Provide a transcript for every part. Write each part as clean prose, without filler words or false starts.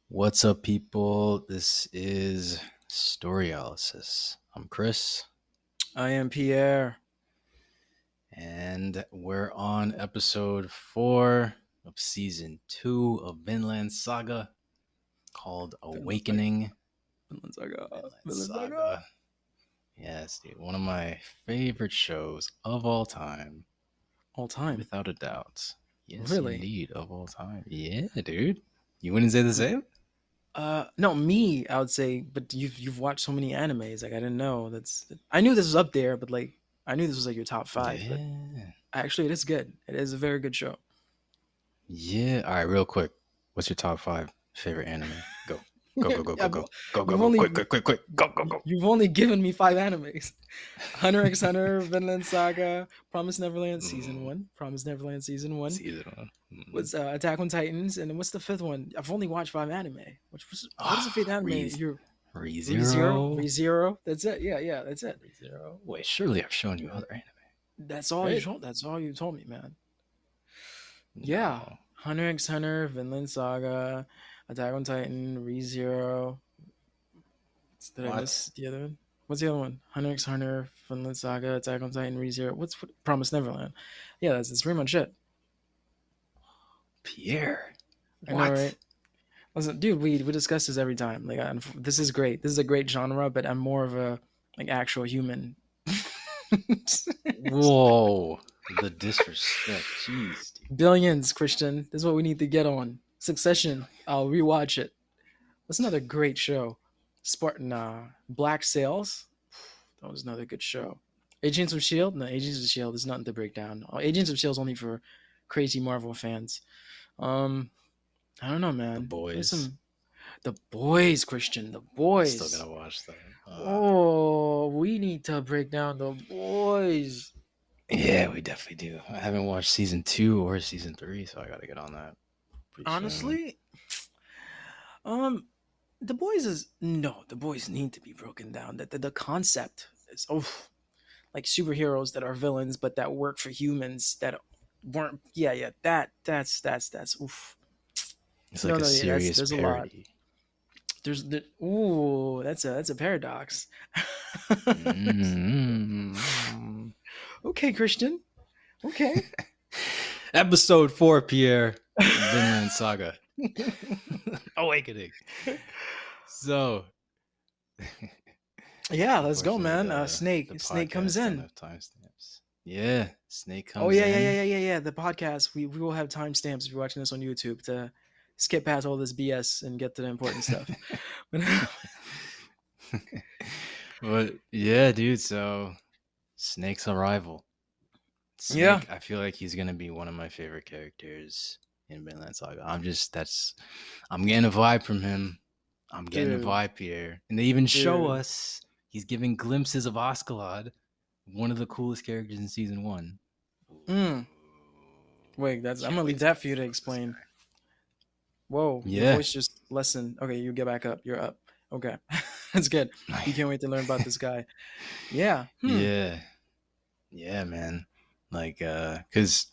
What's up, people? This is Storyalysis. I'm Chris, I am Pierre. and we're on episode 4 of season 2 of Vinland Saga called Vinland Saga. Awakening. Vinland Saga. Vinland Vinland Saga. Saga. Yes, dude. One of my favorite shows of all time, All time. without a doubt. Yes, Really? indeed, of all time. Yeah, dude. You wouldn't say the same? No, me. I would say, but you've watched so many animes. Like I didn't know. I knew this was up there, but like I knew this was like your top five. But Yeah. actually, it is good. It is a very good show. Yeah. All right, real quick. What's your top 5 favorite anime? Go. Go, go, go, go, Yeah, go. Go, go, you've go. only Quick, quick, quick, quick. Go, go, go. you've only given me 5 animes: Hunter x Hunter, Vinland Saga, Promise Neverland season Mm, one, Promise Neverland season one. season 1. Mm. What's Attack on Titans, and then what's the fifth one? I've only watched 5 anime. What is the fifth anime? Re, You're ReZero, ReZero. ReZero. That's it. Yeah, that's it. ReZero. Wait, surely I've shown you other anime, That's all you right? told. That's all you told me, man. Yeah, No. Hunter x Hunter, Vinland Saga, Attack on Titan, ReZero. Did I What? miss the other one? What's the other one? Hunter x Hunter, Vinland Saga, Attack on Titan, ReZero. Promise Neverland? Yeah, that's pretty much it. Pierre. I know, What? right? Listen, dude, we discuss this every time. Like, this is great. This is a great genre, but I'm more of a like actual human. Whoa. The disrespect. Jeez, dude. Billions, Christian. This is what we need to get on. Succession. I'll rewatch it. That's another great show. Spartan. Black Sails. That was another good show. Agents of Shield. No, Agents of Shield is nothing to break down. Agents of Shield is only for crazy Marvel fans. Um, I don't know, The man. There's boys. some the boys, Christian. The Still boys. gotta watch that. Oh, we need to break down the boys. Yeah, we definitely do. I haven't watched season 2 or season 3, so I gotta get on that pretty soon. Honestly, um, the boys is no. The boys need to be broken down. The concept is like superheroes that are villains, but that work for humans that weren't. Yeah. That's oof. It's like No, a no, yeah. That's serious there's a lot. parody. That's a paradox. Mm. Okay, Christian. Okay. Episode 4, Pierre. Vinland Saga. Awakening. So, Yeah, let's go, unfortunately, man. the Snake comes podcast don't in. have timestamps. Yeah, Snake Oh comes in. yeah. The podcast we will have timestamps if you're watching this on YouTube to skip past all this BS and get to the important stuff. But yeah, dude. So, Snake's arrival. Yeah, Snake, I feel like he's gonna be one of my favorite characters in Vinland Saga. I'm getting a vibe from him. I'm getting a dude, vibe here. And they even show dude. us he's giving glimpses of Askeladd, one of the coolest characters in season 1. Mm. Wait, I'm Can't gonna wait leave to that get for you to to know this explain. guy. Whoa, your Yeah. voice just lessened. Okay, you get back up. You're up. Okay, that's good. You can't wait to learn about this guy. Yeah. Yeah. Yeah, man. Like cuz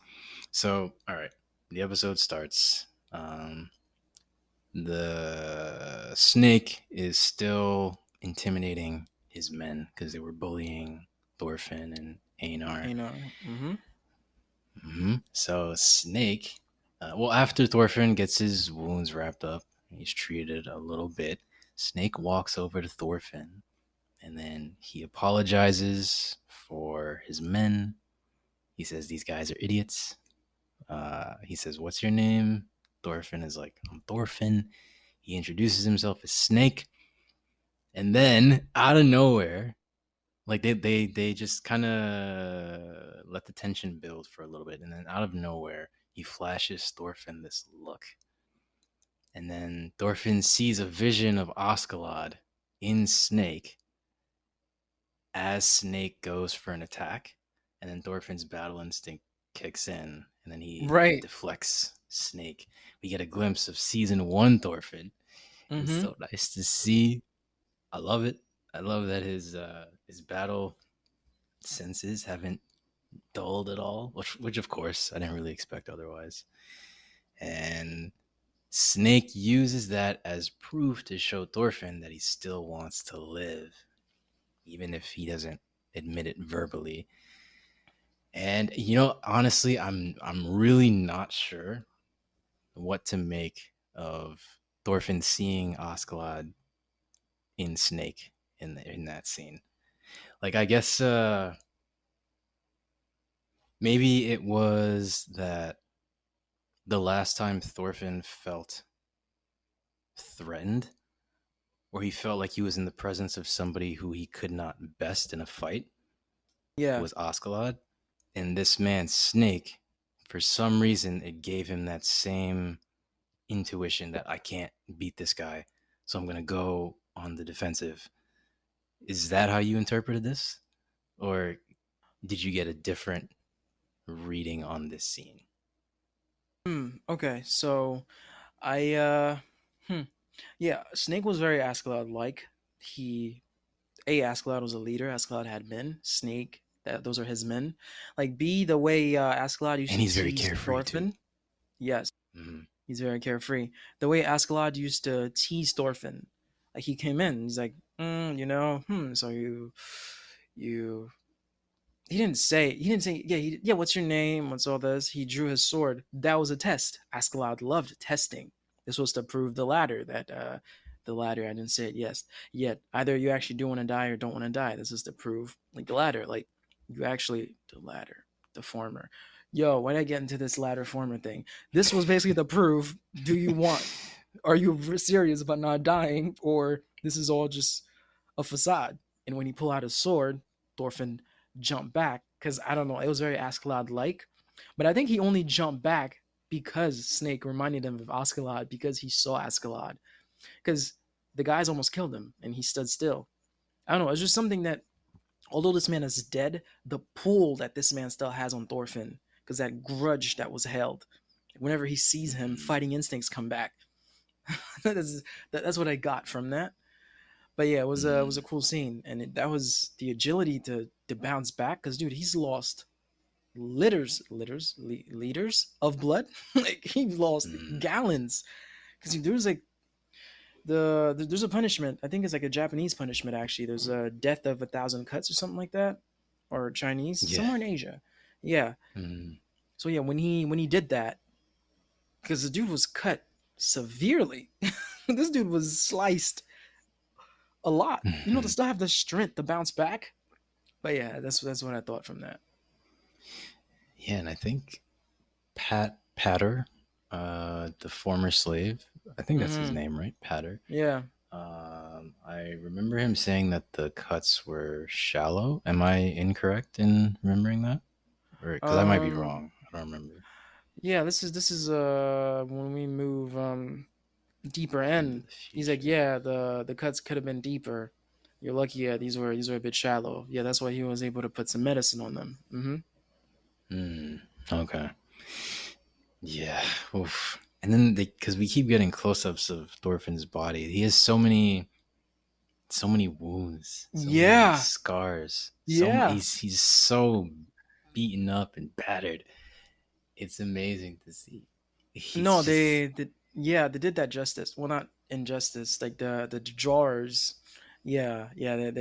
so all right, the episode starts. The snake is still intimidating his men because they were bullying Thorfinn and Einar. Mm-hmm. So Snake, well, after Thorfinn gets his wounds wrapped up, he's treated a little bit. Snake walks over to Thorfinn, and then he apologizes for his men. He says these guys are idiots. He says, "What's your name?" Thorfinn is like, "I'm Thorfinn." He introduces himself as Snake, and then out of nowhere, like they just kind of let the tension build for a little bit, and then out of nowhere, he flashes Thorfinn this look, and then Thorfinn sees a vision of Askeladd in Snake as Snake goes for an attack, and then Thorfinn's battle instinct kicks in, and then he Right. deflects Snake. We get a glimpse of season 1 Thorfinn. It's Mm-hmm. so nice to see. I love it. I love that his battle senses haven't dulled at all, which of course I didn't really expect otherwise. And Snake uses that as proof to show Thorfinn that he still wants to live, even if he doesn't admit it verbally. And honestly, I'm really not sure what to make of Thorfinn seeing Askeladd in Snake in that scene. Like, I guess maybe it was that the last time Thorfinn felt threatened, or he felt like he was in the presence of somebody who he could not best in a fight, Yeah. was Askeladd. And this man, Snake, for some reason, it gave him that same intuition that I can't beat this guy, so I'm going to go on the defensive. Is that how you interpreted this? Or did you get a different reading on this scene? Okay. So I hmm. Yeah, Snake was very Askeladd like. He Askeladd was a leader. Askeladd had men. Snake, those are his men. Like B, the way Askeladd used And to he's very tease carefree too. Thorfinn. Yes, Mm-hmm. he's very carefree. The way Askeladd used to tease Thorfinn, like he came in, he's like, so you. He didn't say, yeah, yeah. What's your name? What's all this? He drew his sword. That was a test. Askeladd loved testing. This was to prove the latter. That the latter. I didn't say it. Yes, yet either you actually do want to die or don't want to die. This is to prove like the latter. Like you actually the latter, the former. Yo, why did I get into this latter former thing? This was basically to prove: do you want? Are you serious about not dying, or this is all just a facade? And when he pulled out his sword, Thorfinn jumped back because I don't know, it was very Askeladd like, but I think he only jumped back because Snake reminded him of Askeladd because he saw Askeladd because the guys almost killed him and he stood still. I don't know. It's just something that although this man is dead, the pull that this man still has on Thorfinn because that grudge that was held. Whenever he sees him, Mm-hmm. fighting instincts come back. That's what I got from that. But yeah, it was a Mm-hmm. cool scene, and that was the agility to bounce back. Because dude, he's lost liters of blood. Like he lost Mm-hmm. gallons. Because there's like there's a punishment. I think it's like a Japanese punishment. Actually, there's a death of 1,000 cuts or something like that, or Chinese Yeah. somewhere in Asia. Yeah. Mm-hmm. So yeah, when he did that, because the dude was cut severely. This dude was sliced a lot. To Mm-hmm. still have the strength to bounce back. But yeah, that's what I thought from that. Yeah, and I think Patter, the former slave, I think that's his Hmm. name, right? Patter. Yeah. I remember him saying that the cuts were shallow. Am I incorrect in remembering that? Or because I might be Um. wrong. I don't remember. Yeah. This is when we move deeper Into in. the He's like, future. yeah, the cuts could have been deeper. You're lucky. Yeah, these were a bit shallow. Yeah, that's why he was able to put some medicine on them. Mm-hmm. Hmm. Okay. Yeah. Oof. And then because we keep getting close-ups of Thorfinn's body, he has so many wounds, so many Yeah. scars. Yeah. He's so beaten up and battered. It's amazing to see. He's No, just they did that justice. Well, not injustice. Like the drawers. Yeah, yeah.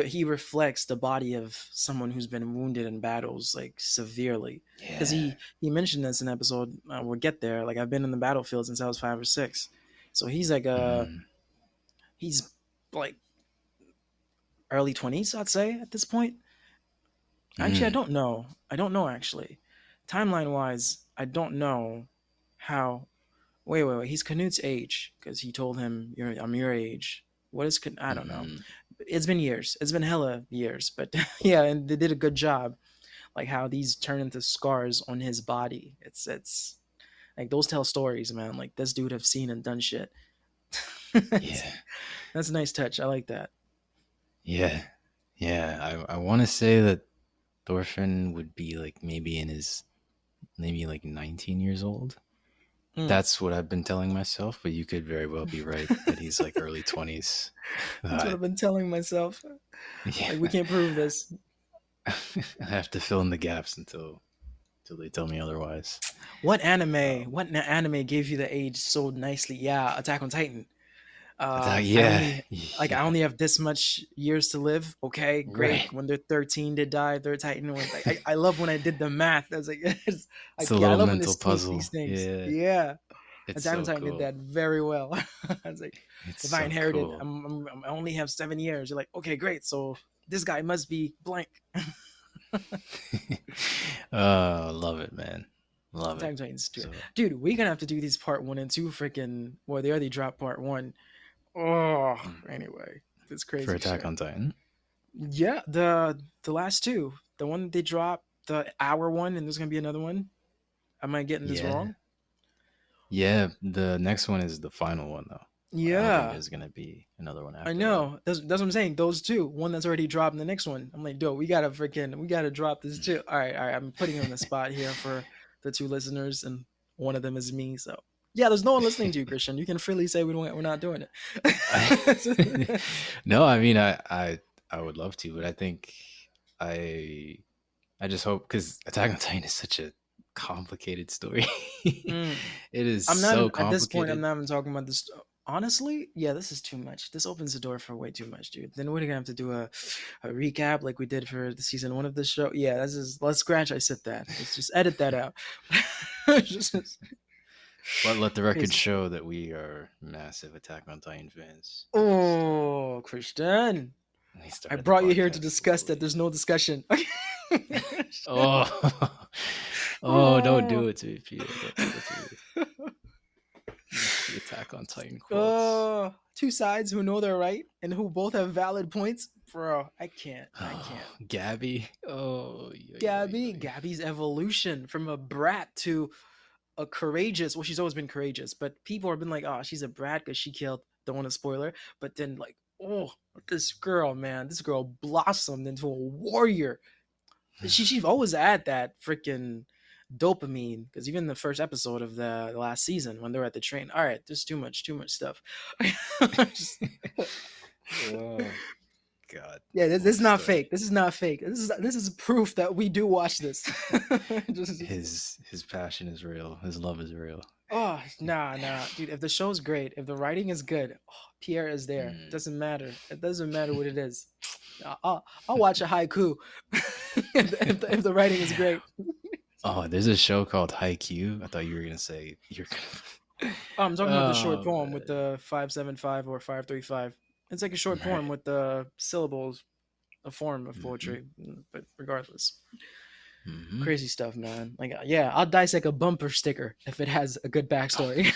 He reflects the body of someone who's been wounded in battles like severely. Because yeah. he mentioned this in episode. We'll get there. Like I've been in the battlefield since I was 5 or 6. So he's like Mm, he's like early 20s, I'd say at this point. Actually, I mm, don't know. I don't know actually. Timeline wise, I don't know how. Wait. He's Canute's age because he told him, I'm your age." What is I don't know. mm, It's been years. It's been hella years, but yeah, and they did a good job. Like how these turn into scars on his body. It's like those tell stories, man. Like this dude have seen and done shit. that's, yeah. that's a nice touch. I like that. Yeah. Yeah. I want to say that Thorfinn would be like maybe like 19 years old. Mm. That's what I've been telling myself, but you could very well be right that he's like early 20s. That's what Uh, I've been telling myself. yeah. Like we can't prove this. I have to fill in the gaps until till they tell me otherwise. What anime? Um, What anime gave you the age so nicely? Yeah, Attack on Titan. I yeah, only I yeah, only have this much years to live. Okay, great. right. When they're 13, they die. They're Titan. When like I love when I did the math. I was like, It's a yeah, I little love when they mental sneak puzzle. these things. Yeah, Yeah, it's Attack on so Titan did cool. that very well. I was like, It's if I so inherited, cool. I only have 7 years. You're like, okay, great. So this guy must be blank. Love it, man. Love Attack it. on Titan's good. So Dude, we're gonna have to do these part one and two. Freaking, well, they already dropped part one. Oh, mm, anyway, this for crazy Attack shit. on Titan, Yeah, the last two, the one they dropped, the hour one, and there's gonna be another one. Am I getting this yeah, wrong? yeah. The next one is the final one, though. I don't think Yeah, there's gonna be another one I after that. know. That's what I'm saying. Those two, one that's already dropped, and the next one. I'm like, we gotta drop this too. All right. I'm putting you on the spot here for the two listeners, and one of them is me. So yeah, there's no one listening to you, Christian. You can freely say we're not doing it. No, I mean, I would love to, but I think I I just hope because Attack on Titan is such a complicated story. Mm. It is I'm not so even at this point. I'm complicated. not even talking about this. Honestly, yeah, this is too much. This opens the door for way too much, dude. Then we're gonna have to do a recap like we did for the season one of this show. Yeah, this is. Let's scratch. I said that. Let's just edit that out. Just But let the record crazy. show that we are massive Attack on Titan fans. Oh, Christian, We I started the brought you here to podcast discuss that. slowly. There's no discussion. Oh, oh! Don't oh. do it to me, Pierre. Don't do it to me. The Attack on Titan quotes. Two sides who know they're right and who both have valid points, bro. I can't. I Oh, can't. Gabby. Oh, yoy, yoy, yoy. Gabby's evolution from a brat to a courageous. Well, she's always been courageous, but people have been like, "Oh, she's a brat because she killed." Don't want to spoiler, but then like, oh, this girl, man, this girl blossomed into a warrior. She's always had that freaking dopamine because even the first episode of the last season when they were at the train. All right, there's too much stuff. Just- Oh God, yeah, this what is a not story. fake. This is not fake. This is proof that we do watch this. Just- His passion is real. His love is real. oh nah, dude. If the show's great, if the writing is good, oh, Pierre is there. It Mm. doesn't matter. It doesn't matter what it is. I'll watch a haiku if the writing is great. Oh, there's a show called Haikyuu. I thought you were gonna say you're gonna. Oh, I'm talking about the short Oh poem with man. the 575 or 535. It's like a short poem Right. with the syllables, a form of Hmm. poetry. But regardless, Hmm. crazy stuff, man. Like, yeah, I'll dissect a bumper sticker if it has a good backstory.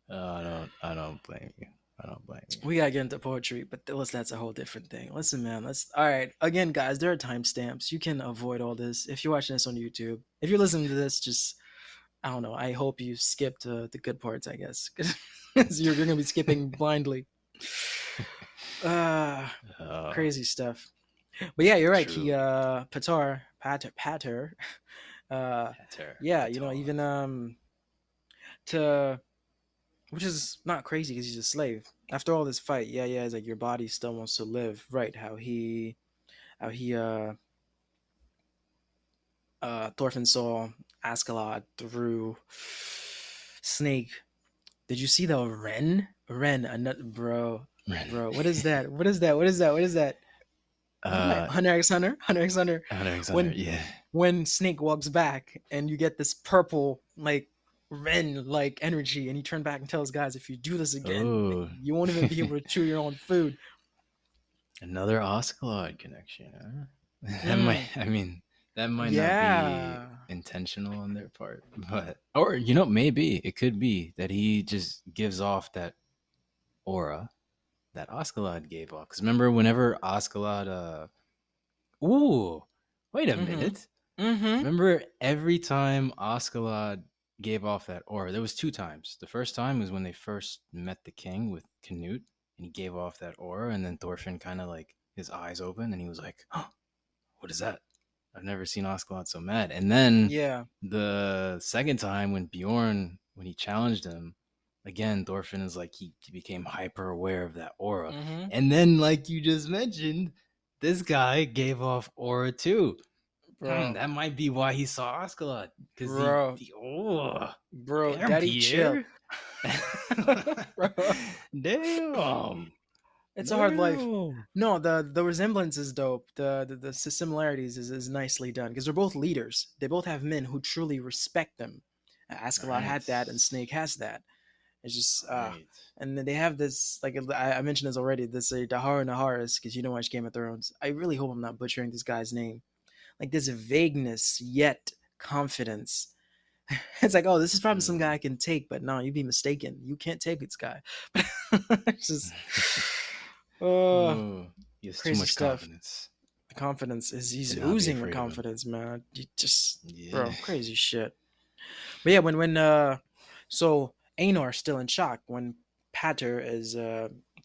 I don't blame you. I don't blame you. We gotta get into poetry, but that's a whole different thing. Listen, man. Let's all right. Again, guys, there are timestamps. You can avoid all this if you're watching this on YouTube. If you're listening to this, just I don't know. I hope you skipped the good parts. I guess because you're gonna be skipping blindly. Uh Uh, crazy stuff. But yeah, you're right. He true. Pater uh Pater. yeah, Patar. even to which is not crazy because he's a slave. After all this fight, yeah, it's like your body still wants to live, right? How he Thorfinn saw Askeladd through Snake. Did you see the Ren? Ren, a nut, bro. What is that? What is that? What is that? What is that? What am I? uh, Hunter X Hunter. Hunter X Hunter. Alexander. When Yeah. Snake walks back and you get this purple like Ren like energy, and he turned back and tells guys, if you do this again, like, Oh, you won't even be able to chew your own food. another Askeladd connection. Huh? That might. Mm, I mean, that might not be yeah. intentional on their part, but or maybe it could be that he just gives off that aura that Askeladd gave off. Because remember, whenever Askeladd, ooh, wait a Mm-hmm. minute. Mm-hmm. Remember, every time Askeladd gave off that aura, there was two times. The first time was when they first met the king with Canute, and he gave off that aura, and then Thorfinn kind of like his eyes opened, and he was like, "Oh, what is that? I've never seen Askeladd so mad." And then Yeah. the second time when Bjorn, when he challenged him, again, Thorfinn is like he became hyper aware of that aura. Mm-hmm. And then, like you just mentioned, this guy gave off aura too. bro, That might be why he saw Askeladd. Because bro, oh, bro, damn, daddy, chill, Pierre. bro. Damn. It's a hard life. Damn. No, the resemblance is dope. The similarities is nicely done because they're both leaders. They both have men who truly respect them. All Askeladd right. had that, and Snake has that. It's just All right. and then they have this like I mentioned this already. This Dahar Naharis because you know watch Game of Thrones. I really hope I'm not butchering this guy's name. Like this vagueness yet confidence. It's like, oh, this is probably some guy Mm. I can take, but no, you'd be mistaken. You can't take this guy. It's just, oh, Oh, he has too crazy much stuff. confidence The confidence is to he's not be oozing with afraid of him. confidence, man. You just, Yeah. bro, crazy shit. But yeah, when so Einar still in shock when Pater is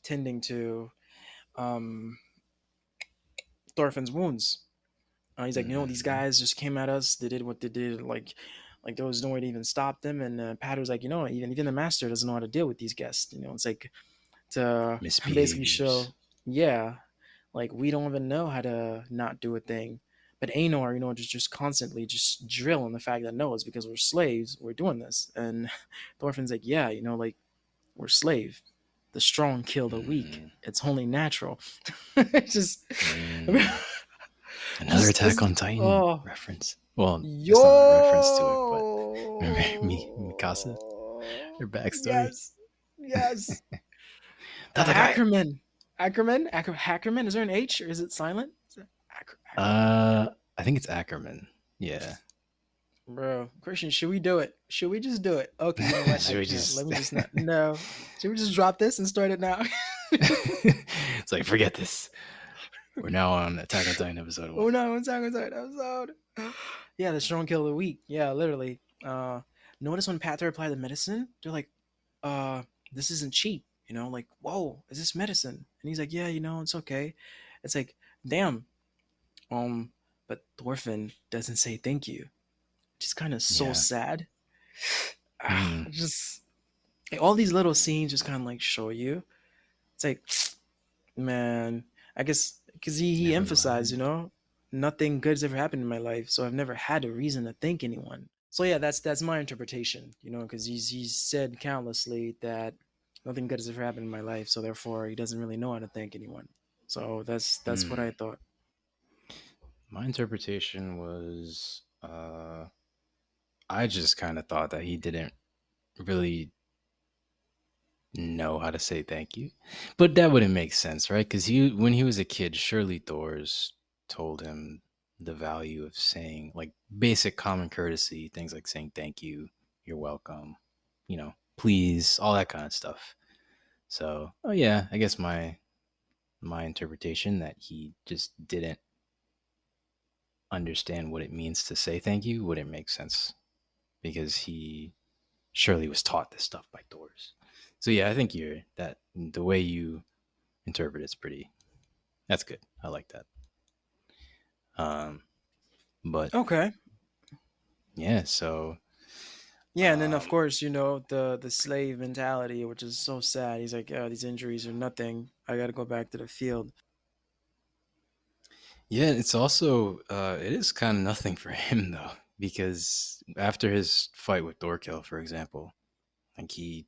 tending to um Thorfinn's wounds. He's like, these Mm-hmm. guys just came at us. They did what they did. Like there was no way to even stop them. And Patter's like, even the master doesn't know how to deal with these guests. It's like to basically Misbehaviors. show, yeah, like we don't even know how to not do a thing. But Einar, just constantly just drill on the fact that no, it's because we're slaves. We're doing this. And Thorfinn's like, yeah, like we're slave. The strong kill the weak. Mm-hmm. It's only natural. It's just, Mm. Another just Attack it's on Titan oh reference. Well, it's not a reference to it, but remember Mikasa, her Yo! backstory. Yes. Yes. Tatakai. Hackerman. Is there an H or is it silent? Is it Ackerman? Uh, I think it's Ackerman. Yeah. Bro, Christian, should we do it? Should we just do it? Okay, you know what? Should we Let just? me just not. No. Should we just drop this and start it now? It's like forget this. We're now on Attack on Titan episode one. Oh no, one second, episode. Yeah, the strong kill of the week. Yeah, literally. Notice when Panther applied the medicine, they're like, this isn't cheap, like, whoa, is this medicine? And he's like, yeah, it's okay. It's like, damn. Um, but Thorfinn doesn't say thank you. Which is kind of so Yeah. sad. Mm, Just like, all these little scenes just kind of like show you. It's like, man, I guess because he never emphasized, mind. nothing good's ever happened in my life, so I've never had a reason to thank anyone. So yeah, that's my interpretation, because he's said countlessly that nothing good has ever happened in my life, so therefore he doesn't really know how to thank anyone. So that's what I Mm. thought. My interpretation was, I just kind of thought that he didn't really know how to say thank you, but that wouldn't make sense, right? Because when he was a kid, surely Thor's told him the value of saying like basic common courtesy, things like saying thank you, you're welcome, please, all that kind of stuff. So, oh yeah, I guess my interpretation that he just didn't understand what it means to say thank you wouldn't make sense because he surely was taught this stuff by Thor's. So yeah, I think you're that the way you interpret it's pretty. That's good. I like that. Um, but Okay. yeah, so Yeah, and then of um, course, the slave mentality, which is so sad. He's like, oh, these injuries are nothing. I got to go back to the field. yeah, it's also it is kind of nothing for him though because after his fight with Thorkill, for example, like he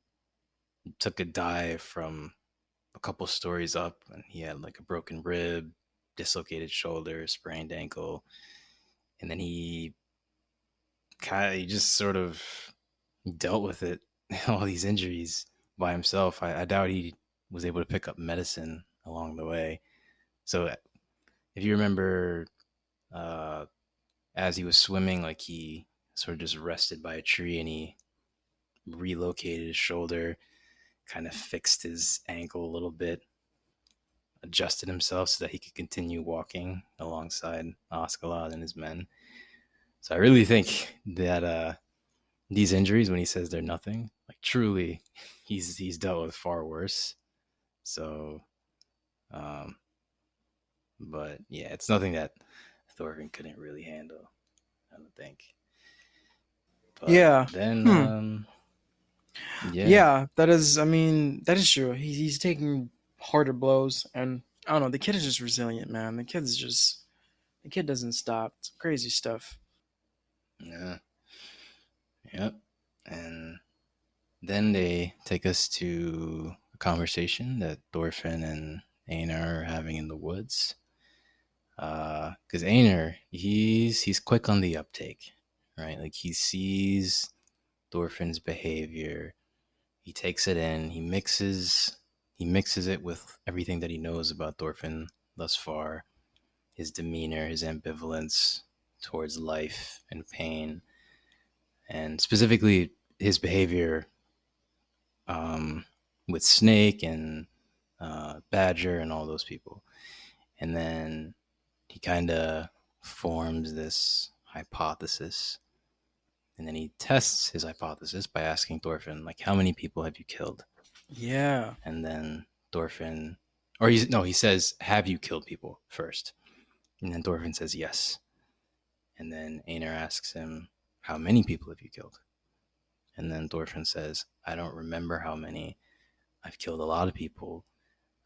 took a dive from a couple stories up and he had like a broken rib, dislocated shoulder, sprained ankle, and then he just sort of dealt with it, all these injuries by himself. I doubt he was able to pick up medicine along the way. So if you remember, uh, as he was swimming, like he sort of just rested by a tree and he relocated his shoulder, kind of fixed his ankle a little bit, adjusted himself so that he could continue walking alongside Askeladd and his men. So I really think that these injuries, when he says they're nothing, like truly, he's dealt with far worse. So, um, but yeah, it's nothing that Thorfinn couldn't really handle. I don't think. But Yeah. then, Hmm. yeah, Yeah, that is. I mean, that is true. He's taking harder blows, and I don't know. The kid is just resilient, man. The kid doesn't stop. It's crazy stuff. Yeah. Yep. And then they take us to a conversation that Thorfinn and Einar are having in the woods. Because Einar, he's quick on the uptake, right? Like he sees Thorfinn's behavior, he takes it in, he mixes it with everything that he knows about Thorfinn thus far, his demeanor, his ambivalence towards life and pain, and specifically his behavior um, with Snake and Badger and all those people. And then he kind of forms this hypothesis. And then he tests his hypothesis by asking Thorfinn, like, how many people have you killed? Yeah. And then Thorfinn, or he says, have you killed people first? And then Thorfinn says, yes. And then Einar asks him, how many people have you killed? And then Thorfinn says, I don't remember how many. I've killed a lot of people.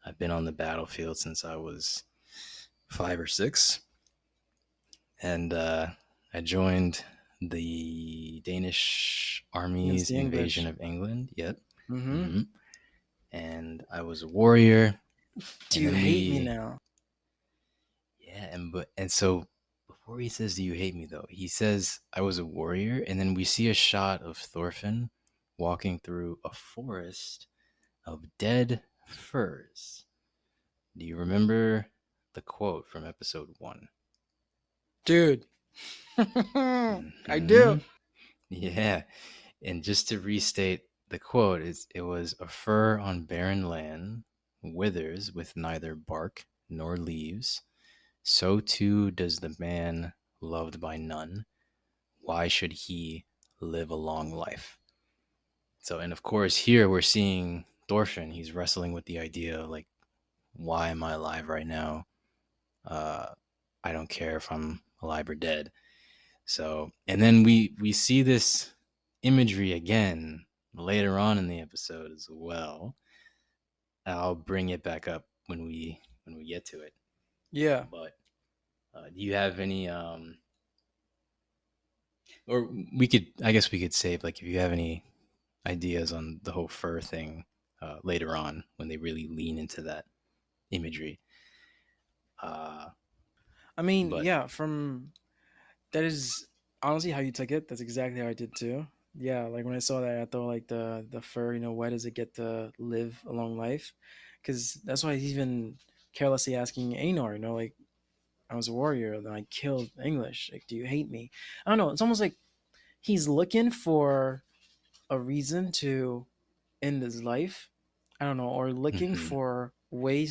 I've been on the battlefield since I was 5 or 6. And I joined the Danish Against army's the invasion English. of England. Yep. Mm-hmm. hmm And I was a warrior. Do And you then hate me we, now? yeah, and so before he says, "Do you hate me?" though, he says, "I was a warrior," and then we see a shot of Thorfinn walking through a forest of dead firs. Do you remember the quote from episode 1? Dude. I hmm do. Yeah. And just to restate the quote, it was a fir on barren land withers with neither bark nor leaves. So too does the man loved by none. Why should he live a long life? So, and of course, here we're seeing Thorfinn. He's wrestling with the idea like, why am I alive right now? Uh, I don't care if I'm alive or dead. So, and then we see this imagery again later on in the episode as well. I'll bring it back up when we get to it. Yeah. But do you have any or we could, I guess we could save, like, if you have any ideas on the whole fur thing later on when they really lean into that imagery. Uh, I mean, but yeah, from that is honestly how you took it. That's exactly how I did too. Yeah, like when I saw that, I thought like the fur. Why does it get to live a long life? Because that's why he's even carelessly asking Einar. Like I was a warrior, then I killed English. Like, do you hate me? I don't know. It's almost like he's looking for a reason to end his life. I don't know, or looking mhm, for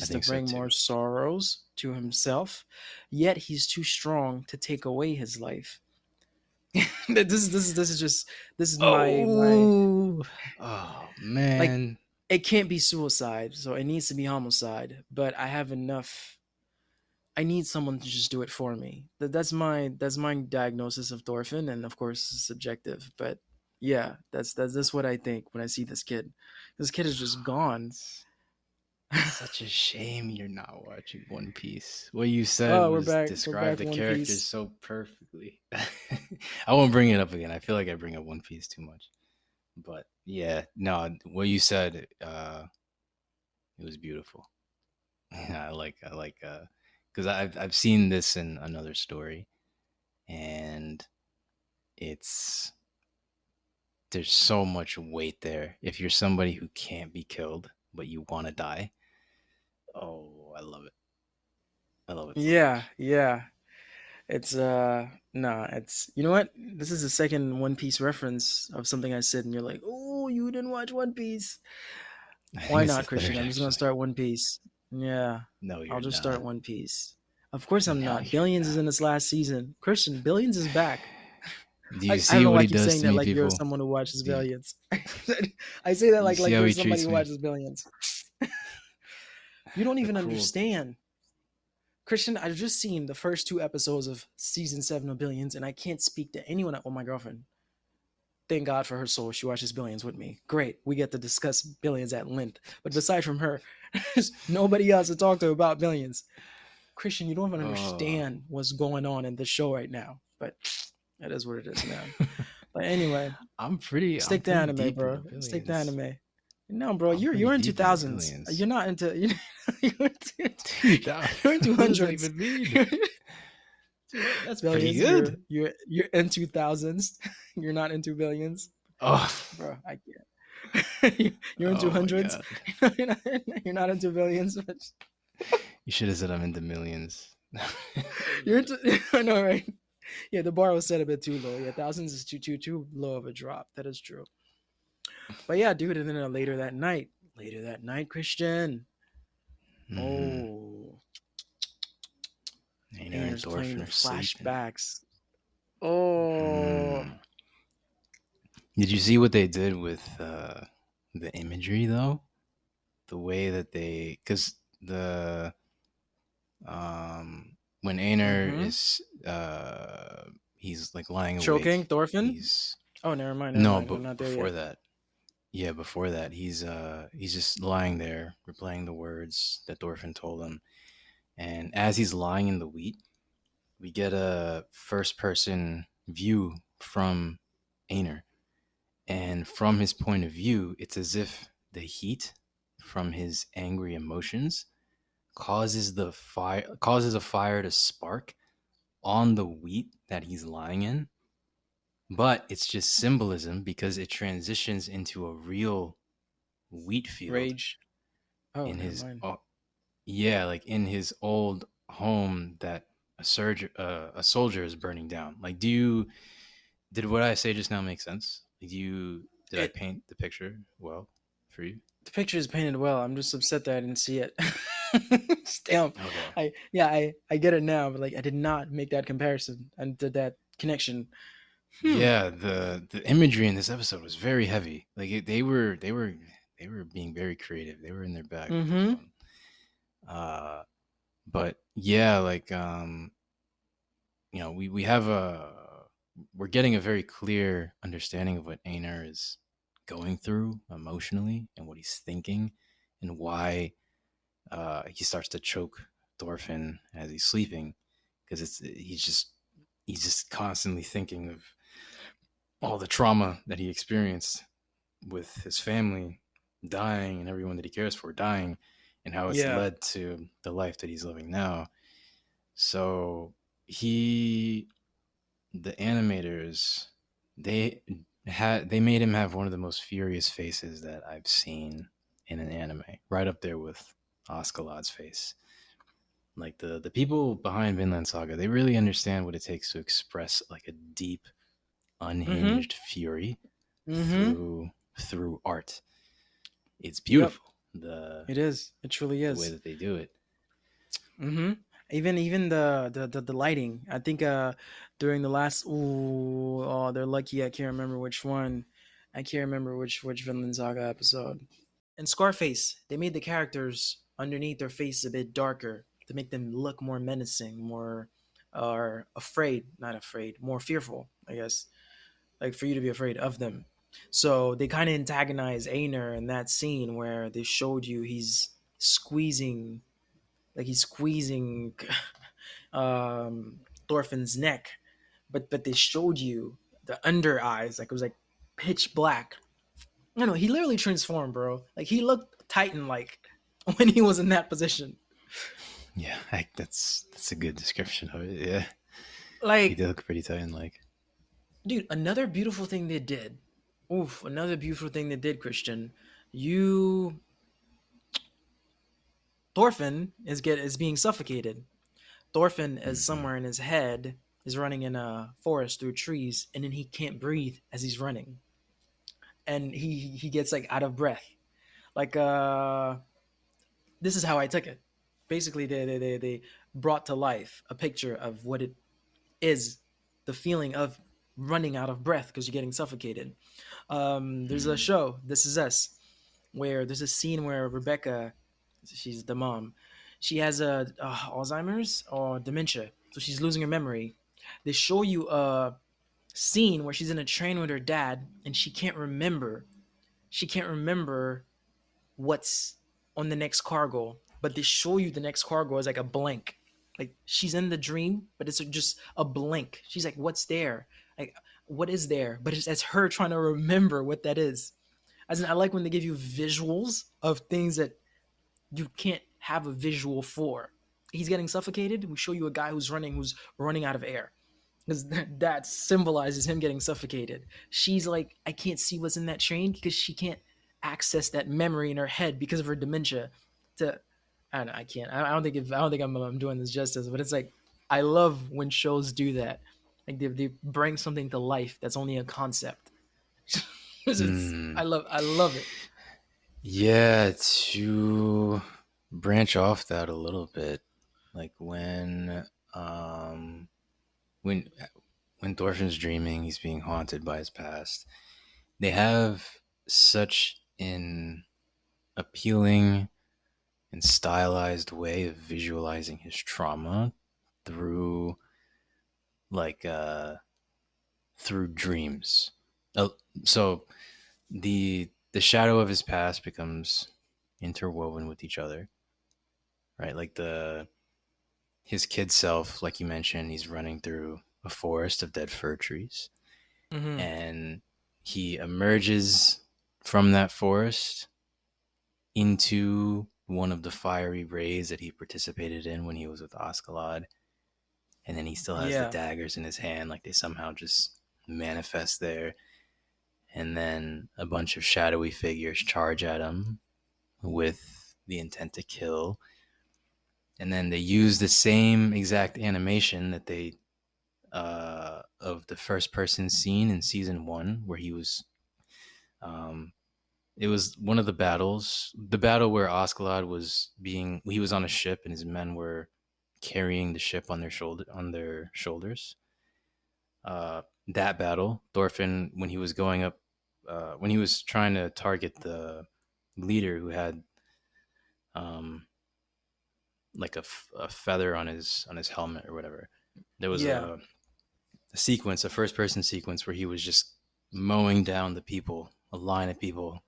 I ways to think so bring too. more sorrows to himself. Yet he's too strong to take away his life. This is just this is my Oh, oh like man. it can't be suicide, so it needs to be homicide. But I have enough. I need someone to just do it for me. That's my diagnosis of Thorfinn, and of course it's subjective. But yeah, that's what I think when I see this kid. This kid is just gone. It's such a shame you're not watching One Piece. What you said Oh, we're was back. We're described back. the One characters Piece. so perfectly. I won't bring it up again. I feel like I bring up One Piece too much. But yeah, no, what you said, it was beautiful. I like because I've seen this in another story, and it's there's so much weight there. If you're somebody who can't be killed but you want to die, oh, I love it. I love it so Yeah, much. yeah. It's nah, it's you know what? This is the second One Piece reference of something I said and you're like, "Oh, you didn't watch One Piece." I think Why it's the not, Christian? third I'm just going to actually. start One Piece. Yeah. No, I'll you're just start not. One Piece. Of course I'm No, not. you're Billions is not. in its last season. Christian, Billions is back. Do you I don't see know what why I he keep does saying to that me, like you're people? someone who watches Do you, Billions. I say that you see like how you're he somebody treats who me? watches Billions. You don't The even cruelty. understand. Christian, I've just seen the first 2 episodes of season 7 of Billions, and I can't speak to anyone. Oh, my girlfriend. Thank God for her soul. She watches Billions with me. Great. We get to discuss Billions at length. But aside from her, There's nobody else to talk to about millions. Christian, you don't even Oh, understand what's going on in the show right now. But that is what it is, man. But anyway, I'm stick to pretty anime, deep into bro. Stick to billions. anime. No, bro, I'm pretty you're in two deep into thousands. billions. You're not into you're into, Dude, that, you're in two what does that hundreds. even mean? Dude, that's pretty Billions. good. You're in two thousands. You're not into billions, Oh, bro. I can't. You're into oh my hundreds. god. You're not into billions. You should have said I'm into millions. You're into. I know, right? Yeah, the bar was set a bit too low. Yeah, thousands is too low of a drop. That is true. But yeah, dude. And then later that night, Christian. Mm-hmm. Oh, Einar and Einer's playing Thorfinn the are sleeping. flashbacks. Oh, Mm. Did you see what they did with the imagery though? The way that they, because the when Einar mm-hmm. is he's like lying Choking awake. Thorfinn. He's Oh, never mind, never no, mind. I'm but not there before yet. that, yeah, before that, he's just lying there, replaying the words that Thorfinn told him. And as he's lying in the wheat, we get a first person view from Einar. And from his point of view, it's as if the heat from his angry emotions causes a fire to spark on the wheat that he's lying in. But it's just symbolism because it transitions into a real wheat field Rage. Oh, in never his mind. yeah, like in his old home that a soldier is burning down. Like, did what I say just now make sense? Like, did I It paint the picture well for you? the picture is painted well. I'm just upset that I didn't see it. Damn. Okay. I get it now, but like I did not make that comparison and did that connection. Hmm. Yeah, the imagery in this episode was very heavy. Like they were being very creative. They were in their bag with this Mm-hmm. one. But yeah, like we have we're getting a very clear understanding of what Einar is going through emotionally and what he's thinking and why he starts to choke Thorfinn as he's sleeping because he's just constantly thinking of all the trauma that he experienced with his family dying and everyone that he cares for dying and how it's Yeah. led to the life that he's living now. So he the animators they made him have one of the most furious faces that I've seen in an anime, right up there with Askeladd's face. Like the people behind Vinland Saga, they really understand what it takes to express like a deep, Mm-hmm. unhinged fury Mm-hmm. through art. It's Yep. beautiful It is. It truly the way is. that they do it. Mm-hmm. Even the lighting. I think during the last they're lucky I can't remember which one. I can't remember which Vinland Saga episode. In Scarface, they made the characters underneath their face a bit darker to make them look more menacing, more afraid, not afraid, more fearful, I guess. Like for you to be afraid of them. So they kind of antagonize Einar in that scene where they showed you squeezing he's squeezing Thorfinn's neck, but they showed you the under eyes, like it was like pitch black. I know he literally transformed, bro. Like he looked Titan like when he was in that position. Yeah, that's a good description of it. Yeah, he Like, did look pretty titan like. dude, another beautiful thing they did. Oof, another beautiful thing they did, Christian. You Thorfinn is being suffocated. Thorfinn is Mm-hmm. somewhere in his head, is running in a forest through trees, and then he can't breathe as he's running. And he gets like out of breath. Like this is how I took it. Basically they brought to life a picture of what it is, the feeling of running out of breath because you're getting suffocated. There's a Mm-hmm. show, This Is Us, where there's a scene where Rebecca, she's the mom, she has a Alzheimer's or dementia, so she's losing her memory. They show you a scene where she's in a train with her dad and she can't remember what's on the next cargo, but they show you the next cargo as like a blank. Like she's in the dream, but it's just a blank. She's like, "What's there? Like, what is there?" But it's her trying to remember what that is. As in, I like when they give you visuals of things that you can't have a visual for. He's getting suffocated. We show you a guy who's running out of air because that symbolizes him getting suffocated. She's like, I can't see what's in that train because she can't access that memory in her head because of her dementia. To I don't know, I can't. I don't think I'm doing this justice, but it's like I love when shows do that. Like they bring something to life that's only a concept. Hmm. I love it. Yeah, to branch off that a little bit, like when when Thorfinn's dreaming, he's being haunted by his past. They have such an appealing and stylized way of visualizing his trauma through like through dreams. So the shadow of his past becomes interwoven with each other, right? Like the his kid self, like you mentioned, he's running through a forest of dead fir trees, Mm-hmm. and he emerges from that forest into one of the fiery rays that he participated in when he was with Askeladd. And then he still has the Yeah. daggers in his hand, like they somehow just manifest there. And then a bunch of shadowy figures charge at him with the intent to kill. And then they use the same exact animation that they of the first person scene in season one, where he was um, it was one of the battle where Askeladd he was on a ship and his men were carrying the ship on their shoulders. That battle, Thorfinn, when he was going up, when he was trying to target the leader who had um, like a feather on his helmet or whatever, there was Yeah. a sequence, a first person sequence where he was just mowing down the people, a line of people,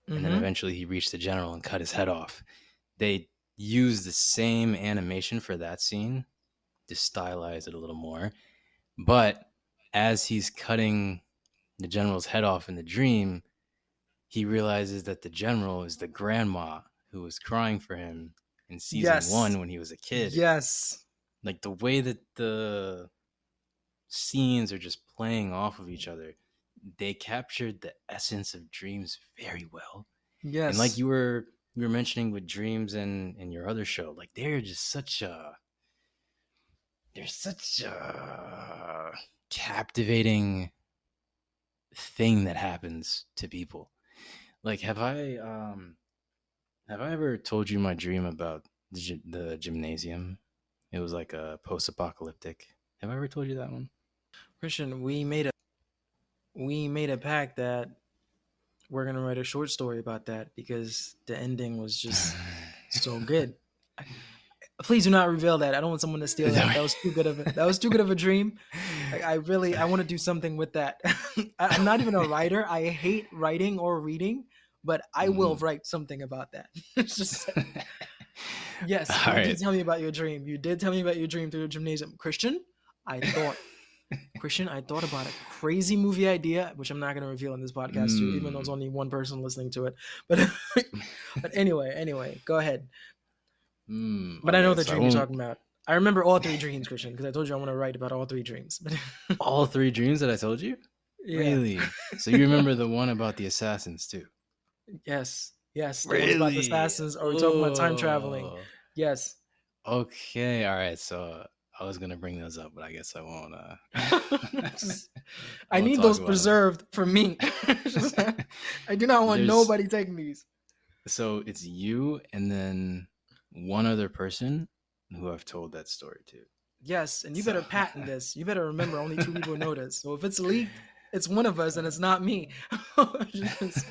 and then Mm-hmm. eventually he reached the general and cut his head off. They used the same animation for that scene, just stylized it a little more. But as he's cutting the general's head off in the dream, he realizes that the general is the grandma who was crying for him in season Yes. one when he was a kid. Yes. Like the way that the scenes are just playing off of each other, they captured the essence of dreams very well. And like Yes. you were mentioning with dreams and in your other show, like they're such a captivating thing that happens to people. Like have I ever told you my dream about the gymnasium? It was like a post-apocalyptic. Have I ever told you that one? Christian, we made a pact that we're gonna write a short story about that because the ending was just so good. Please do not reveal that. I don't want someone to steal that. That was too good of a dream. Like I want to do something with that. I'm not even a writer. I hate writing or reading, but I will Mhm. write something about that. It's just yes, All you did right. tell me about your dream. You did tell me about your dream through the gymnasium. I thought I thought about a crazy movie idea, which I'm not going to reveal in this podcast too, even though it's Mm. only one person listening to it. But but anyway, go ahead. But I know Okay, the so I dream you're won't. talking about. I remember all three dreams, Christian, because I told you I want to write about all three dreams. But All three dreams that I told you? yeah, Really? So you remember the one about the assassins too? yes, the ones about the Really? assassins. Are we talking about time traveling? Oh. Yes. Okay. All right. So I was gonna bring those up, but I guess I won't. Just- I I won't need talk those about them. preserved for me. Just- I do not want There's nobody taking these. so it's you and then one other person who I've told that story to. Yes, and you So better patent this. You better remember only two people know this. So if it's leaked, it's one of us and it's not me. Just-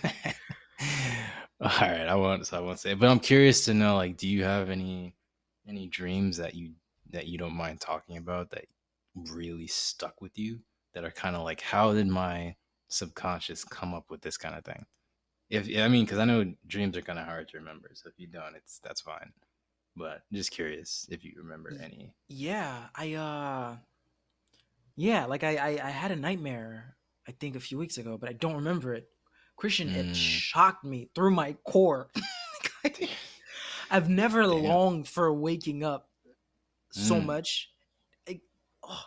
all right, I won't say it, but I'm curious to know, like, do you have any dreams that you don't mind talking about that really stuck with you, that are kind of like, how did my subconscious come up with this kind of thing? If I mean, because I know dreams are kind of hard to remember, so if you don't, that's fine. But just curious if you remember Y- any. Yeah, yeah, like I had a nightmare I think a few weeks ago, but I don't remember it. Christian, it Mm, shocked me through my core. I've never damn. longed for waking up so Mm, much. I, oh,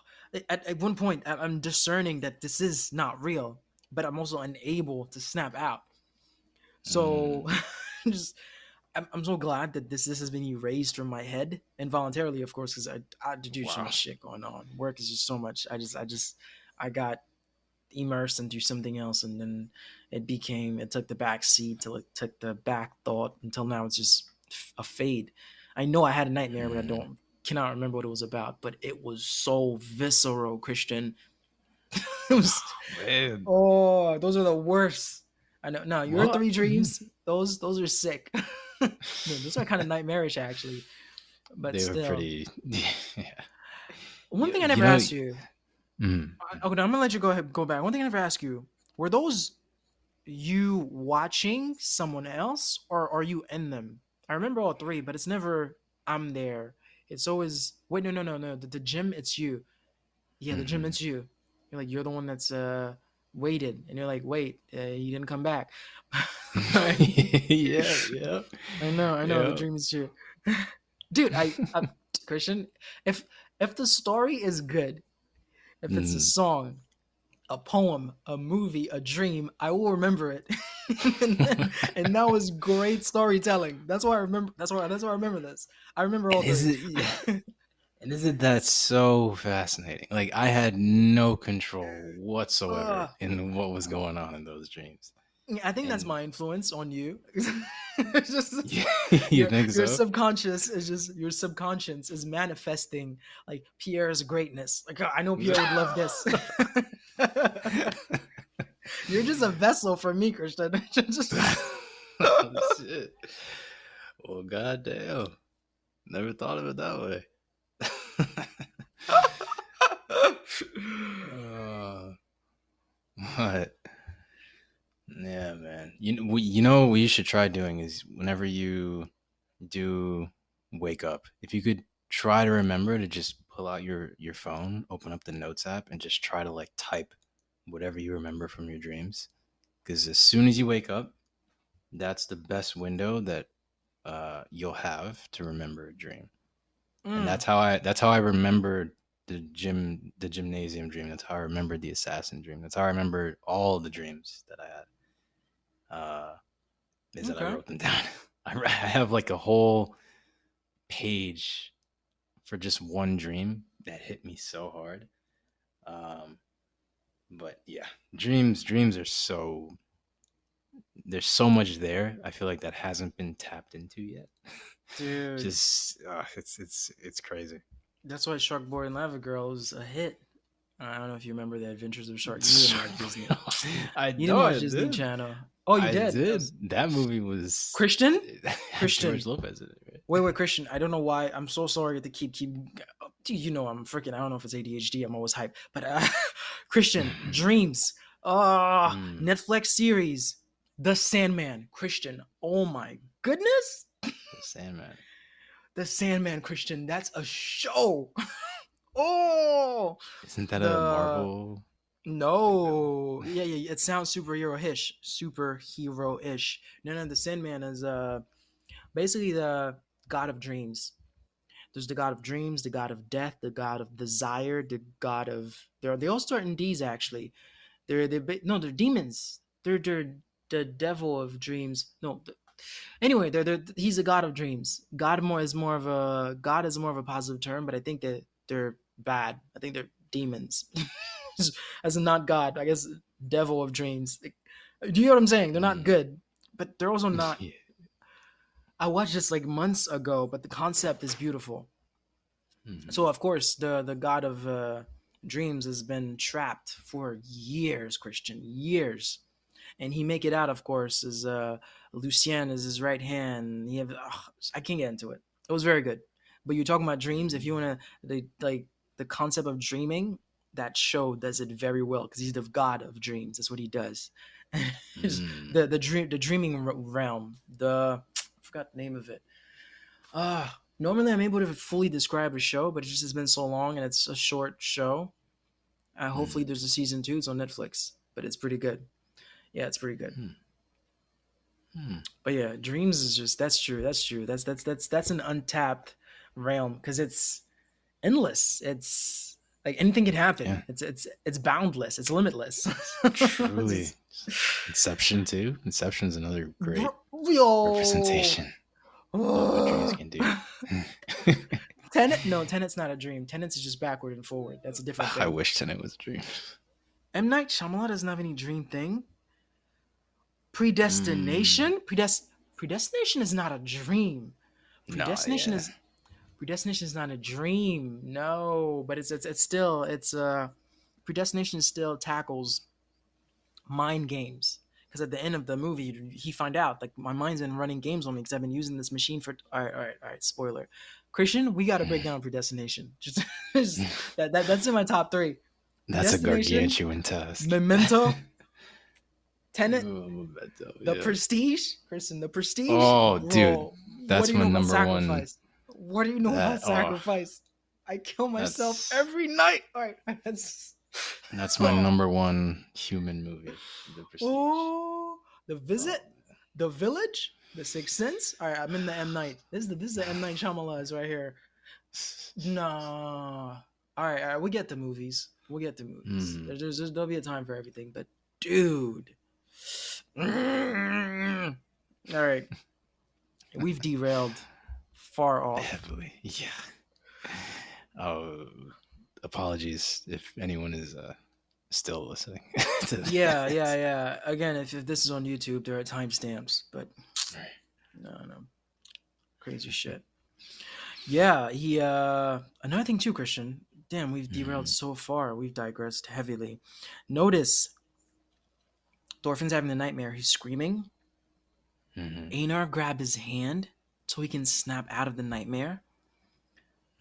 at one point, I'm discerning that this is not real, but I'm also unable to snap out. So, mm. just I'm so glad that this has been erased from my head involuntarily, of course, because I had to do so Wow. much shit going on. Work is just so much. I got immersed into something else, and then it took the back seat till it took the back thought until now it's just a fade. I know I had a nightmare, but I Mm. don't cannot remember what it was about. But it was so visceral, Christian. It was Man, oh, those are the worst. I know. No, your what? three dreams, those are sick. Those are kind of nightmarish, actually. But They were still, pretty. Yeah. one thing I You never know. asked you. Mm. Okay, I'm gonna let you go back. One thing I never asked you: were those you watching someone else, or are you in them? I remember all three, but it's never I'm there. It's always wait, no. The gym, it's you. Yeah, the gym, Hmm. it's you. You're like you're the one that's waited, and you're like, wait, you didn't come back. Yeah. Yeah. I know. The Yeah. dream is true, dude. I Christian, if if the story is good, if it's a Mm. song, a poem, a movie, a dream, I will remember it. And that was great storytelling. That's why I remember. That's why I remember this. I remember all And is three. it? Yeah. And isn't that so fascinating? Like I had no control whatsoever uh, in what was going on in those dreams. I think that's And my influence on you. It's just yeah, you think your so? subconscious is just your subconscious is manifesting like Pierre's greatness. Like I know Pierre would love this. You're just a vessel for me, Christian. Oh shit. Well, goddamn. Never thought of it that way. uh, but yeah, man. You know what we should try doing is whenever you do wake up, if you could try to remember to just pull out your phone, open up the notes app, and just try to like type whatever you remember from your dreams. Because as soon as you wake up, that's the best window that you'll have to remember a dream. And Mm, that's how I remembered the gymnasium dream. That's how I remembered the assassin dream. That's how I remember all the dreams that I had. Is that I okay. wrote them down. I have like a whole page for just one dream that hit me so hard. Um, but yeah, dreams are so there's so much there. I feel like that hasn't been tapped into yet. Dude, Just it's crazy. that's why Shark Boy and Lava Girl is a hit. I don't know if you remember the Adventures of Shark. You didn't watch Disney. I You didn't know watch I Disney did. Channel. Oh, you I did. That did. was That movie was Christian. it had George Christian. Lopez in it, Wait, Christian. I don't know why. I'm so sorry to keep. Dude, you know I'm freaking. I don't know if it's ADHD. I'm always hyped. But Christian right? Dreams. Oh, Mm, Netflix series. The Sandman. Christian. Oh my goodness. the Sandman. The Sandman. Christian. That's a show. Oh, Isn't that a the Marvel? Like the no. Yeah. It sounds superhero-ish. Superhero-ish. No. The Sandman is basically the god of dreams. There's the god of dreams, the god of death, the god of desire, the god of they all start in D's actually. They're demons. They're the devil of dreams. No, anyway, he's a god of dreams. God is more of a positive term, but I think that they're bad. I think they're demons. As a not god, I guess devil of dreams. Like, do you know what I'm saying? They're not mm, good, but they're also not. yeah. I watched this like months ago, but the concept is beautiful. So Mhm. of course the god of dreams has been trapped for years, Christian, years, and he make it out. Of course, is Lucien is his right hand. I can't get into it. It was very good. But you're talking about dreams. If you wanna the concept of dreaming, that show does it very well because he's the god of dreams. That's what he does. Mm. The dreaming realm. I forgot the name of it. Normally I'm able to fully describe a show, but it just has been so long and it's a short show. Hopefully Mm. there's a season 2. It's on Netflix, but it's pretty good. Yeah, it's pretty good. Mm. Mm. But yeah, dreams is just that's true. That's true. That's an untapped realm because it's endless. It's like anything can happen. Yeah, It's boundless. It's limitless. truly. Just, Inception too. Inception's another great yo. representation of what dreams can do. Tenet? No, Tenet's not a dream. Tenet's is just backward and forward. That's a different I thing. wish tonight was a dream. M. Night Shyamalan doesn't have any dream thing. Mm. Predestination? Predestination is not a dream. No, Predestination yeah. is predestination is not a dream. No, but it's still predestination still tackles mind games. Because at the end of the movie, he find out like my mind's been running games on me because I've been using this machine for. All right. Spoiler, Christian, we got to break down predestination. Just that's in my top three. That's a Predestination, gargantuan task. Memento, Tenet, Oh, Memento, The yeah. Prestige, Kristen, The Prestige, Oh, dude, bro. What that's do you my know about number one. sacrifice? What do you know That about sacrifice? I kill myself that's every night. All right, that's my number one human movie, The Prestige. oh, the Oh, visit, the village, the Sixth Sense. All right, I'm in the M Night. This is the M Night Shyamalan right here. Nah. All right. We get the movies. We'll get the movies. mm. There'll be a time for everything. But dude, all right, we've derailed far off. Heavily, yeah. Oh, apologies if anyone is still listening to Yeah, yeah, this. yeah. Again, if this is on YouTube, there are timestamps. But no, crazy shit. Yeah, he. Another thing too, Christian. Damn, we've derailed Mm. so far. We've digressed heavily. Notice Thorfinn's having the nightmare. He's screaming. Mm-hmm. Einar grab his hand so he can snap out of the nightmare.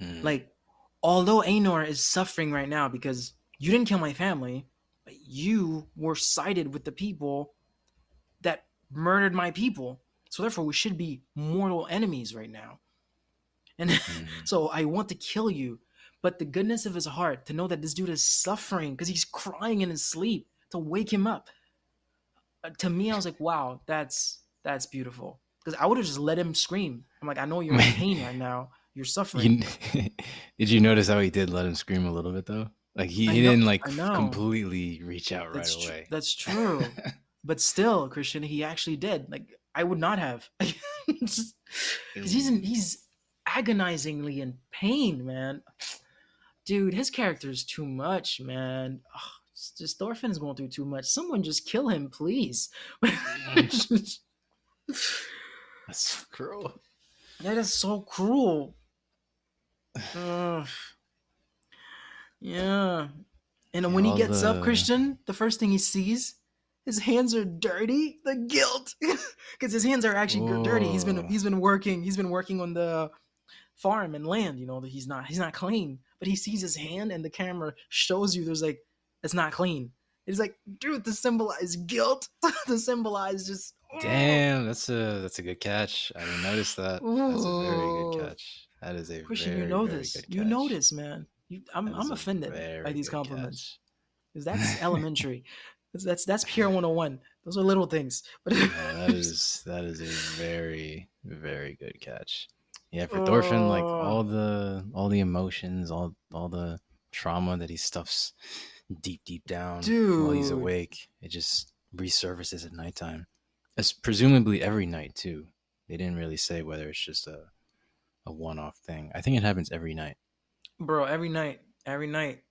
Mm. Like, although Einar is suffering right now because you didn't kill my family, but you were sided with the people that murdered my people. So therefore, we should be mortal enemies right now. And Mm. so I want to kill you. But the goodness of his heart to know that this dude is suffering because he's crying in his sleep to wake him up. To me, I was like, wow, that's beautiful. Because I would have just let him scream. I'm like, I know you're in pain right now. You're suffering. You, did you notice how he did let him scream a little bit though? Like I he know, didn't like I know. completely reach out right away. That's true. But still, Christian, he actually did. Like I would not have, because he's agonizingly in pain, man. Dude, his character is too much, man. Ugh, just Thorfinn is going through too much. Someone just kill him, please. That That's so cruel. is so cruel. Ugh. Yeah. And Yeah, when he all gets up, the Christian, the first thing he sees, his hands are dirty. The guilt, because his hands are actually dirty. oh He's been working. He's been working on the farm and land. You know that he's not clean. But he sees his hand, and the camera shows you there's like it's not clean. It's like, dude, to symbolize guilt, to symbolize just. damn, that's a good catch. I didn't notice that. That's a very good Oh, catch. That is a Christian, you very know very this. good You know catch. this, man. That I'm is a offended by very these good compliments. catch. Because that's elementary. That's Pierre 101. Those are little things. But No, that is a very very good catch. Yeah, for Thorfinn, like oh, all the emotions, all the trauma that he stuffs deep down while he's dude. awake, it just resurfaces at nighttime. It's presumably every night too. They didn't really say whether it's just a one off thing. I think it happens every night. Bro, every night. Every night.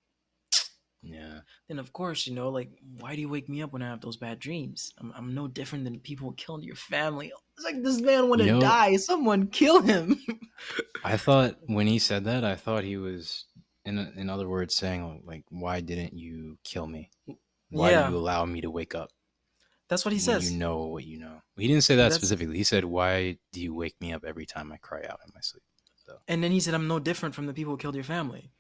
Yeah. Then of course, like, why do you wake me up when I have those bad dreams? I'm no different than people who killed your family. It's like this man want You to know, die. Someone kill him. I thought when he said that, I thought he was in other words saying like, why didn't you kill me? Why did Yeah, you allow me to wake up that's what he when you says. know what you know? He didn't say that That's specifically. He said, "Why do you wake me up every time I cry out in my sleep?" So, and then he said, I'm no different from the people who killed your family.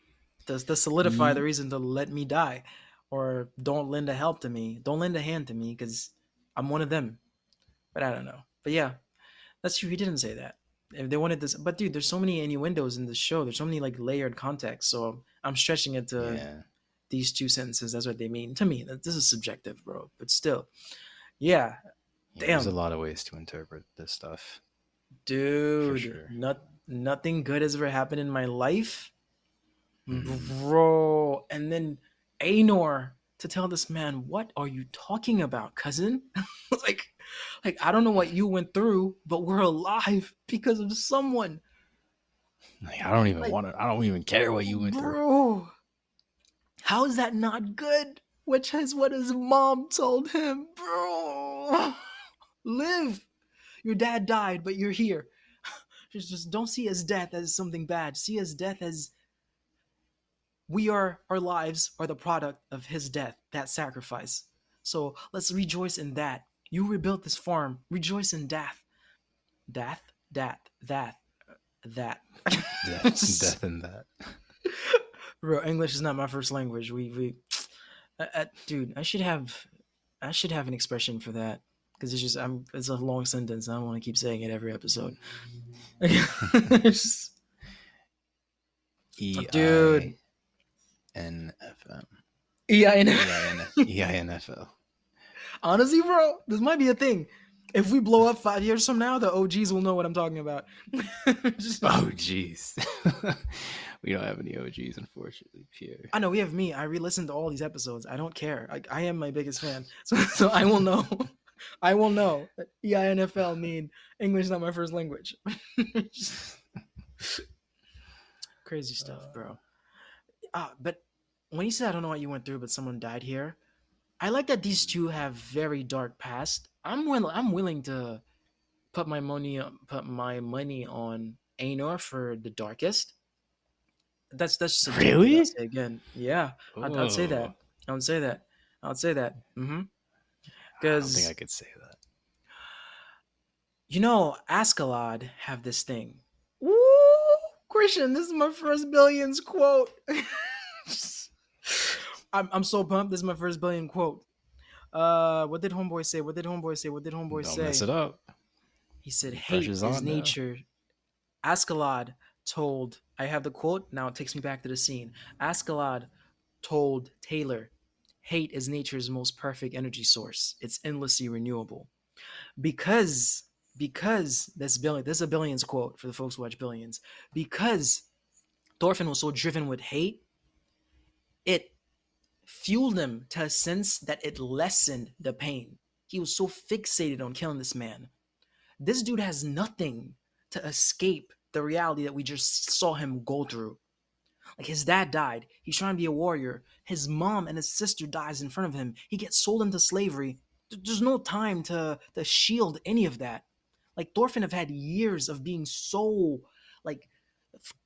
To solidify the he, reason to let me die, or don't lend a help to me. Don't lend a hand to me because I'm one of them. But I don't know. But yeah, that's true. He didn't say that. If they wanted this, but dude, there's so many innuendos in the show. There's so many like layered context. So I'm stretching it to Yeah. these two sentences. That's what they mean to me. This is subjective, bro. But still, yeah. Yeah, there's a Damn, lot of ways to interpret this stuff for dude. sure. Nothing good has ever happened in my life, Hmm. bro. And then Einar to tell this man, "What are you talking about, cousin?" like, like I don't know what you went through, but we're alive because of someone. Like, I don't even Like, want to. I don't even care what you went through. bro, how is that not good? Which is what his mom told him, bro. Live. Your dad died, but you're here. Just don't see his death as something bad. See his death as our lives are the product of his death, that sacrifice. So let's rejoice in that. You rebuilt this farm. Rejoice in death. Death, that. Death, and that. Bro, English is not my first language. Dude, I should have an expression for that because it's a long sentence. I don't want to keep saying it every episode. E I Dude, N F M. yeah, I know. EINFL. Honestly, bro, this might be a thing. If we blow up 5 years from now, the OGs will know what I'm talking about. Oh, jeez. We don't have any OGs, unfortunately, Pierre. I know we have me. I re-listened to all these episodes. I don't care. I am my biggest fan, so I will know. I will know that EINFL mean English is not my first language. Crazy stuff, bro. But when you said I don't know what you went through, but someone died here, I like that these two have very dark past. I'm willing to put my money on Einar for the darkest. That's subjective. I'll Really? say again. Yeah, I'd say Oh, that. I would say that. I would say that. I don't think I Because could say that. Askeladd have this thing. Woo, Christian, this is my first billions quote. I'm so pumped. This is my first billion quote. What did homeboy say? What did homeboy say? What did homeboy Don't mess it say? up. He said, The "Hate pressure's is on now. nature." Askeladd told. I have the quote. Now it takes me back to the scene. Askeladd told Taylor, "Hate is nature's most perfect energy source. It's endlessly renewable." Because this is a billions quote for the folks who watch Billions. Because Thorfinn was so driven with hate, it fueled him to a sense that it lessened the pain. He was so fixated on killing this man. This dude has nothing to escape the reality that we just saw him go through. Like his dad died. He's trying to be a warrior. His mom and his sister dies in front of him. He gets sold into slavery. There's no time to shield any of that. Like Thorfinn have had years of being like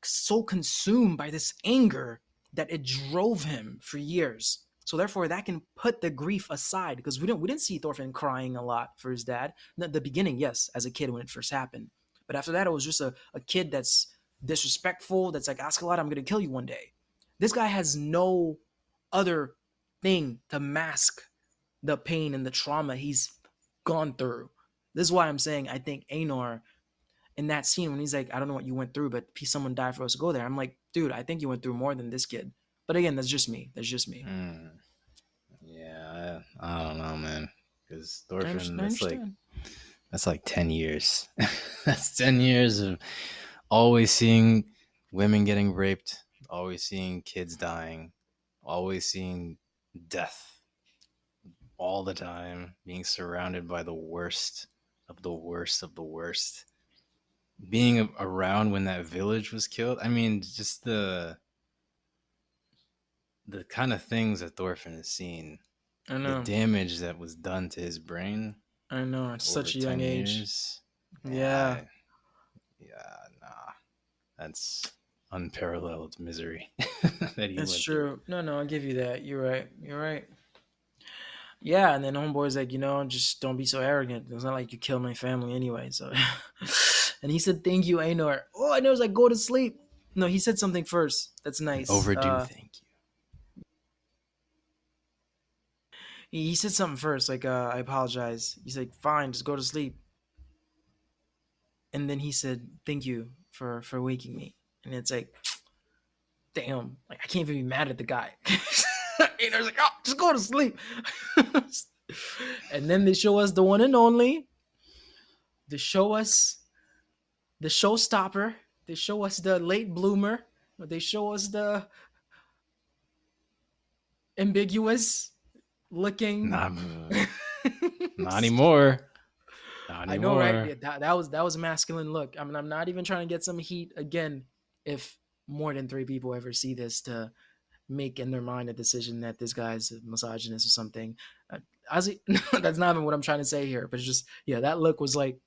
so consumed by this anger that it drove him for years. So therefore, that can put the grief aside because we didn't see Thorfinn crying a lot for his dad. The beginning, yes, as a kid when it first happened, but after that, it was just a kid that's disrespectful. That's like Askeladd, I'm gonna kill you one day. This guy has no other thing to mask the pain and the trauma he's gone through. This is why I'm saying I think Einar in that scene when he's like, I don't know what you went through, but someone died for us to go there. I'm like, dude, I think you went through more than this kid. But again, that's just me. That's just me. Mm, yeah, I don't know, man. Because I Thorfinn, understand. I understand. that's like 10 years. That's 10 years of always seeing women getting raped, always seeing kids dying, always seeing death all the time, being surrounded by the worst of the worst of the worst. Being around when that village was killed. I mean, just the kind of things that Thorfinn has seen, I the know. damage that was done to his brain I know. At over such a young 10 age. years. Yeah, Yeah, nah. That's unparalleled misery that he it's went through. true. No, no, I'll give you that. You're right. You're right. Yeah, and then homeboy's like, just don't be so arrogant. It's not like you killed my family anyway. So, and he said, "Thank you, Einar." Oh, I know. It's like go to sleep. No, he said something first. That's An nice. overdue thank you. He said something first, like, I apologize. He's like, fine, just go to sleep. And then he said, thank you for waking me. And it's like, damn, like I can't even be mad at the guy. Einar's like, oh, just go to sleep. And then they show us the one and only. They show us the showstopper. They show us the late bloomer. They show us the ambiguous looking. Not, not anymore. Not I know, right? anymore. Yeah, that was a masculine look. I mean, I'm not even trying to get some heat again. If more than 3 people ever see this, to make in their mind a decision that this guy's a misogynist or something. As that's not even what I'm trying to say here, but it's just, yeah, that look was like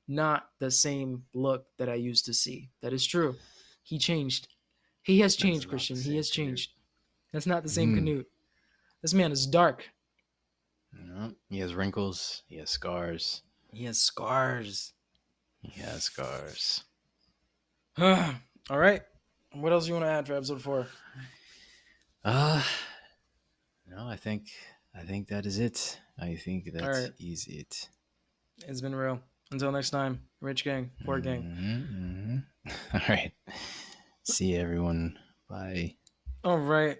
not the same look that I used to see. That is true. He changed. He has That is changed, not the Christian. He same has Canute. changed. That's not the same Mm. Canute. This man is dark. No, he has wrinkles. He has scars. He has scars. He has scars. All right. What else you want to add for episode 4? Uh no, I think that is it. I think All that right. is it. It's been real. Until next time, rich gang, poor gang. Mm-hmm. All right. See you, everyone. Bye. All right.